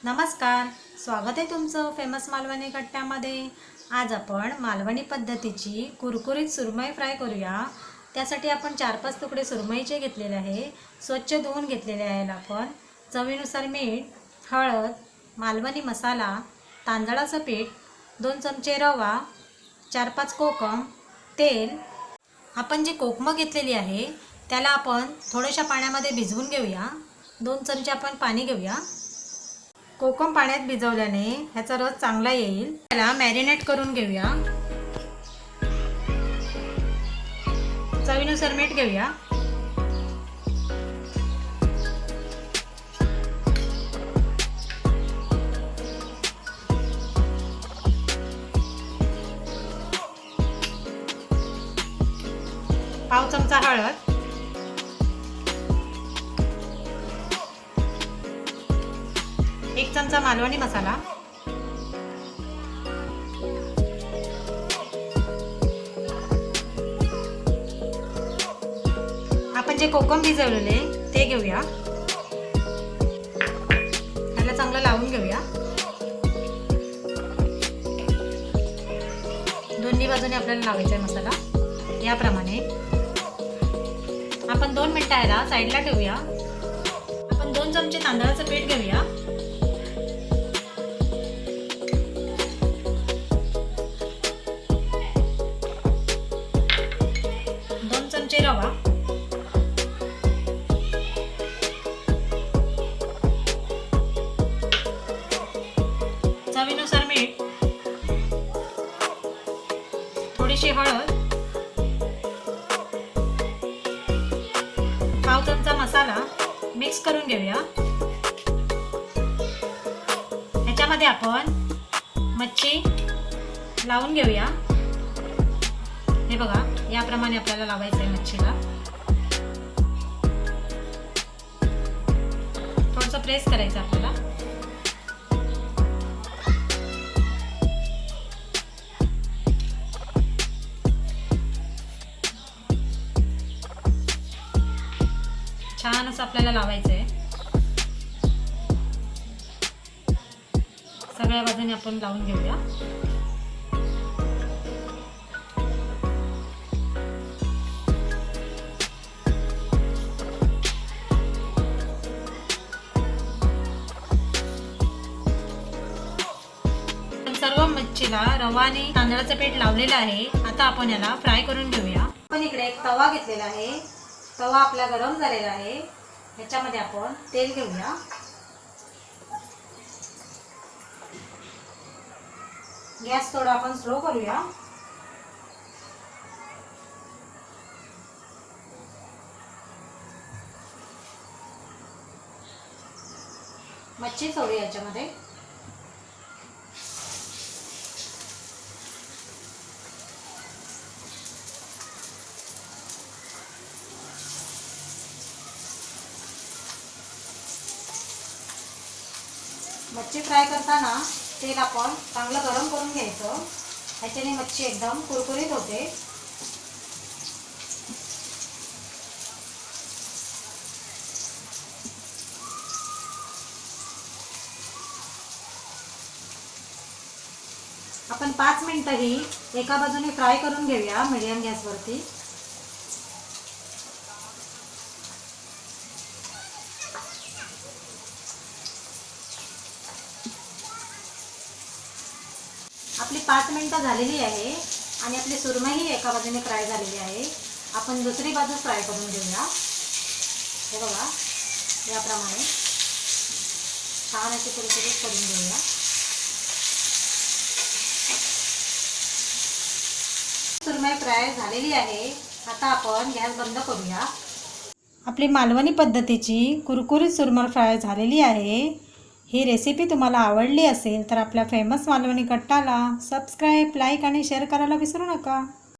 नमस्कार, स्वागत आहे तुमचं फेमस मालवणी कट्ट्यामध्ये। आज आपण मालवणी पद्धतीची कुरकुरीत सुरमई फ्राय करूया। त्यासाठी आपण 4-5 तुकडे सुरमईचे घेतलेले आहे, स्वच्छ धुवून घेतलेले आहेत। आपण चवीनुसार मीठ, हळद, मालवणी मसाला, तांदळाचं पीठ, 2 चमचे रवा, 4-5 कोकम, तेल। आपण जी कोकम घेतलेली आहे त्याला आपण थोड्याशा पाण्यामध्ये भिजवून घेऊया। 2 चमचे आपण पाणी घेऊया। कोकम पाण्यात भिजवल्याने ह्याचा रस चांगला येईल। त्याला मॅरिनेट करून घेऊया। चवीनुसार मीठ घेऊया। पाव चमचा हळद, 1 चमचा मालवणी मसाला, आपण जे कोकम भिजवलेले ते घेऊया। त्याला चांगलं लावून घेऊया। दोन्ही बाजूने आपल्याला लावायचा आहे मसाला याप्रमाणे। आपण 2 मिनिटं याला साईडला ठेवूया। आपण 2 चमचे तांदळाचं पीठ घेऊया। 2 चमचे रवा, 1 चवीनुसार मीठ, थोडीशी हळद, पाव चमचा मसाला मिक्स करून घेऊया। ह्याच्यामध्ये आपण मच्छी लावून घेऊया। हे बघा, याप्रमाणे आपल्याला लावायचं आहे मच्छीला। थोडंसं प्रेस करायचं आपल्याला। छान असं आपल्याला लावायचं आहे। सगळ्या बाजूने आपण लावून घेऊया। सर्व मच्छीला रवा आणि तांदळाचं पीठ लावलेलं आहे। आता आपण याला फ्राय करून घेऊया। आपण इकडे एक तवा घेतलेला आहे। तवा आपला गरम झालेला आहे। ह्याच्यामध्ये आपण तेल घेऊया। गॅस थोडा आपण स्लो करूया। मच्छी सोडूया याच्यामध्ये। मच्छी फ्राय करताना तेल आपण चांगलं गरम करून घ्यायचं। ह्याच्याने मच्छी एकदम कुरकुरीत होते। आपण 5 मिनिटं ही एका बाजूने फ्राय करून घेऊया मीडियम गॅसवरती। आपली 5 मिनिटं झालेली आहे आणि आपली सुरमई एका बाजूने फ्राय झालेली आहे। आपण दुसरी बाजू फ्राय करून घेऊया। हे बघा, याप्रमाणे छान अशी कुरकुरीत करून घेऊया। सुरमई फ्राय झालेली आहे। आता आपण गॅस बंद करूया। आपली मालवणी पद्धतीची कुरकुरीत सुरमई फ्राय झालेली आहे। ही रेसिपी तुम्हाला आवडली असेल तर आपल्या फेमस मालवणी कट्टाला सबस्क्राईब, लाईक आणि शेअर करायला विसरू नका।